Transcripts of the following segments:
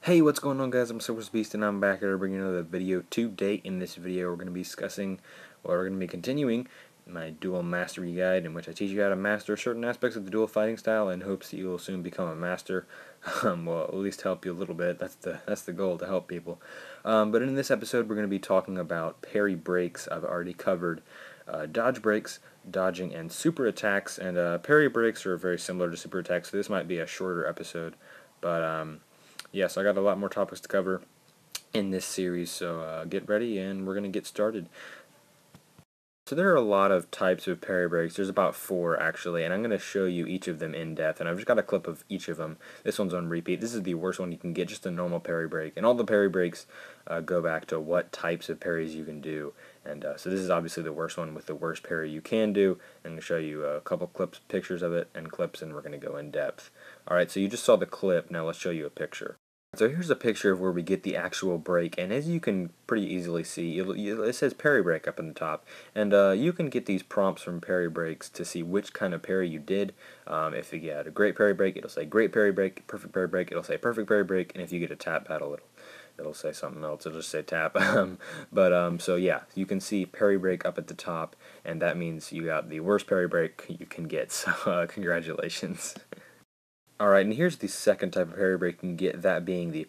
Hey, what's going on, guys? I'm Beast, and I'm back here bringing another video. Today, in this video, we're going to be discussing, we're going to be continuing my duel mastery guide, in which I teach you how to master certain aspects of the duel fighting style, in hopes that you will soon become a master. Well, at least help you a little bit. That's the goal, to help people. But in this episode, we're going to be talking about parry breaks. I've already covered dodge breaks, dodging, and super attacks. And parry breaks are very similar to super attacks, so this might be a shorter episode. But yeah, so I got a lot more topics to cover in this series, so get ready and we're going to get started. So there are a lot of types of parry breaks. There's about 4 actually, and I'm going to show you each of them in depth, and I've just got a clip of each of them. This one's on repeat. This is the worst one you can get, just a normal parry break, and all the parry breaks go back to what types of parries you can do. And so this is obviously the worst one with the worst parry you can do. I'm going to show you a couple clips, pictures of it, and clips, and we're going to go in depth. Alright, so you just saw the clip, now let's show you a picture. So here's a picture of where we get the actual break, and as you can pretty easily see, it says Parry Break up in the top, and you can get these prompts from Parry Breaks to see which kind of parry you did. If you get a great parry break, it'll say great parry break. Perfect parry break, it'll say perfect parry break, and if you get a tap battle, it'll say something else. It'll just say tap. So yeah, you can see parry break up at the top, and that means you got the worst parry break you can get. So congratulations. Alright, and here's the second type of parry break you can get, that being the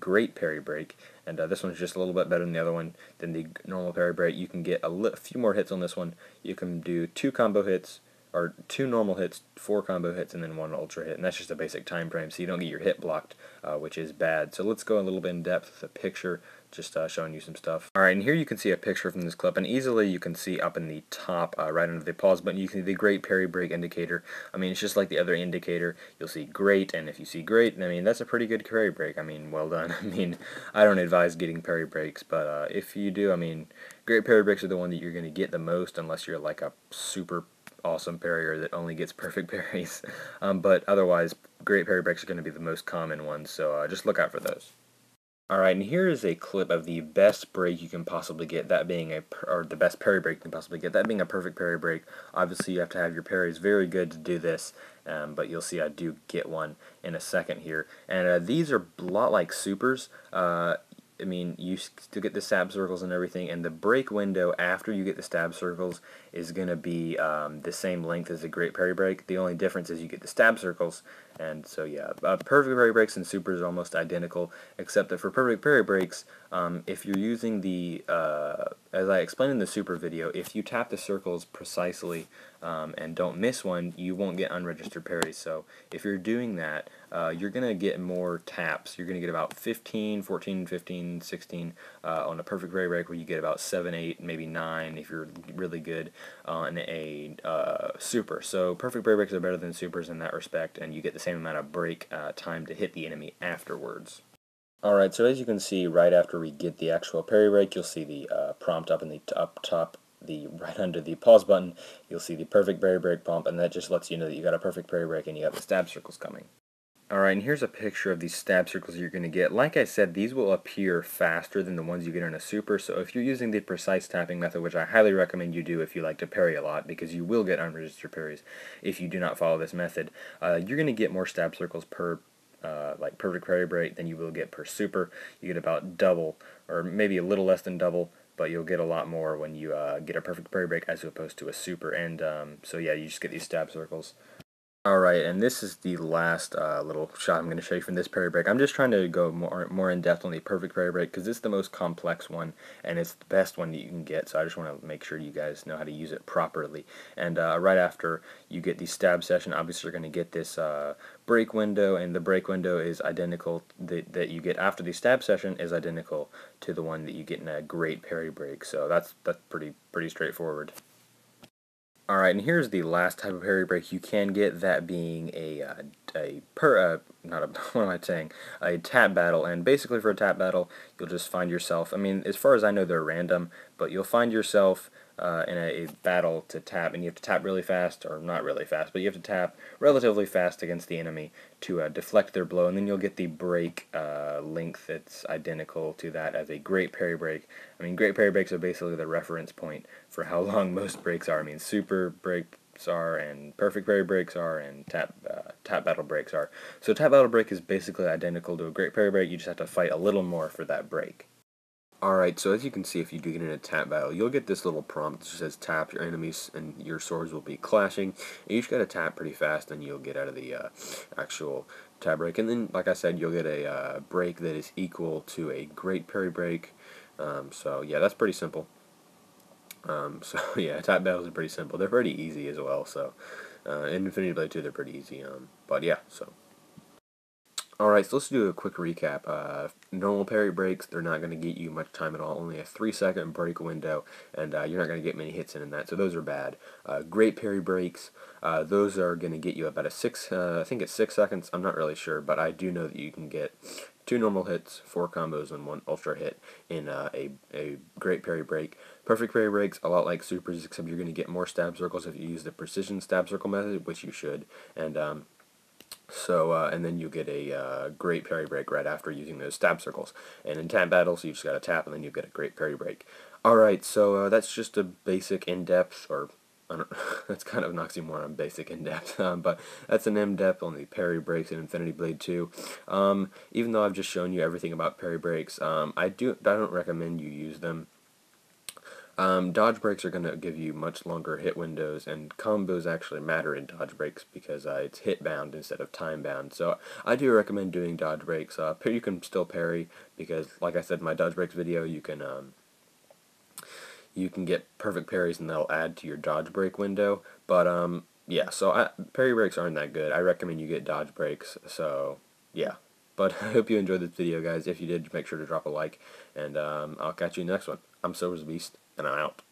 great parry break, and this one's just a little bit better than the other one, than the normal parry break. You can get a few more hits on this one. You can do 2 combo hits, or 2 normal hits, 4 combo hits, and then 1 ultra hit, and that's just a basic time frame, so you don't get your hit blocked, which is bad. So let's go a little bit in depth with a picture, just showing you some stuff. Alright, and here you can see a picture from this clip, and easily you can see up in the top, right under the pause button, you can see the great parry break indicator. I mean, it's just like the other indicator. You'll see great, and if you see great, I mean, that's a pretty good parry break. I mean, well done. I mean, I don't advise getting parry breaks, but if you do, I mean, great parry breaks are the one that you're going to get the most, unless you're like a super awesome parrier that only gets perfect parries. But otherwise, great parry breaks are going to be the most common ones, so just look out for those. Alright, and here is a clip of the best break you can possibly get, that being or the best parry break you can possibly get, that being a perfect parry break. Obviously, you have to have your parries very good to do this, but you'll see I do get one in a second here. And these are a lot like supers. I mean, you still get the stab circles and everything, and the break window after you get the stab circles is going to be the same length as the great parry break. The only difference is you get the stab circles, and so yeah, perfect parry breaks and supers are almost identical, except that for perfect parry breaks, if you're using the, as I explained in the super video, if you tap the circles precisely and don't miss one, you won't get unregistered parries. So if you're doing that, you're going to get more taps. You're going to get about 15, 14, 15, 16 on a perfect parry break, where you get about 7, 8, maybe 9 if you're really good on a super. So perfect parry breaks are better than supers in that respect, and you get the same amount of break time to hit the enemy afterwards. Alright, so as you can see, right after we get the actual parry break, you'll see the prompt up in the up top, right under the pause button. You'll see the perfect parry break prompt, and that just lets you know that you got a perfect parry break and you got the stab circles coming. Alright, and here's a picture of these stab circles you're going to get. Like I said, these will appear faster than the ones you get in a super, so if you're using the precise tapping method, which I highly recommend you do if you like to parry a lot, because you will get unregistered parries if you do not follow this method, you're going to get more stab circles per like perfect parry break than you will get per super. You get about double, or maybe a little less than double, but you'll get a lot more when you get a perfect parry break as opposed to a super. And so yeah, you just get these stab circles. Alright, and this is the last little shot I'm going to show you from this parry break. I'm just trying to go more in depth on the perfect parry break, because it's the most complex one, and it's the best one that you can get, so I just want to make sure you guys know how to use it properly. And right after you get the stab session, obviously you're going to get this break window, and the break window is identical, that you get after the stab session is identical to the one that you get in a great parry break, so that's pretty straightforward. Alright, and here's the last type of parry break you can get, that being what am I saying, a tap battle. And basically for a tap battle, you'll just find yourself, I mean, as far as I know, they're random, but you'll find yourself in a battle to tap, and you have to tap really fast, or not really fast, but you have to tap relatively fast against the enemy to deflect their blow, and then you'll get the break length that's identical to that as a great parry break. I mean, great parry breaks are basically the reference point for how long most breaks are. I mean, super breaks are, and perfect parry breaks are, and tap battle breaks are. So tap battle break is basically identical to a great parry break, you just have to fight a little more for that break. Alright, so as you can see, if you do get in a tap battle, you'll get this little prompt that says tap, your enemies and your swords will be clashing. And you just gotta tap pretty fast and you'll get out of the actual tap break. And then, like I said, you'll get a break that is equal to a great parry break. So yeah, that's pretty simple. So yeah, tap battles are pretty simple. They're pretty easy as well, so in Infinity Blade 2 they're pretty easy. But yeah, so. Alright, so let's do a quick recap. Normal parry breaks, they're not going to get you much time at all, only a 3-second break window, and you're not going to get many hits in that, so those are bad. Great parry breaks, those are going to get you about I think it's 6 seconds, I'm not really sure, but I do know that you can get 2 normal hits, 4 combos, and 1 ultra hit in a great parry break. Perfect parry breaks, a lot like supers, except you're going to get more stab circles if you use the precision stab circle method, which you should, and and then you get a great parry break right after using those stab circles. And in tap battles, you just got to tap, and then you get a great parry break. Alright, so that's just a basic in-depth, or I don't, that's kind of an oxymoron, basic in-depth, but that's an in-depth on the parry breaks in Infinity Blade 2. Even though I've just shown you everything about parry breaks, I don't recommend you use them. Dodge breaks are going to give you much longer hit windows, and combos actually matter in dodge breaks because it's hit bound instead of time bound. So I do recommend doing dodge breaks. You can still parry because, like I said in my dodge breaks video, you can get perfect parries and they'll add to your dodge break window. But yeah, so parry breaks aren't that good. I recommend you get dodge breaks. So yeah. But I hope you enjoyed this video, guys. If you did, make sure to drop a like, and I'll catch you in the next one. I'm Silver's Beast, and I'm out.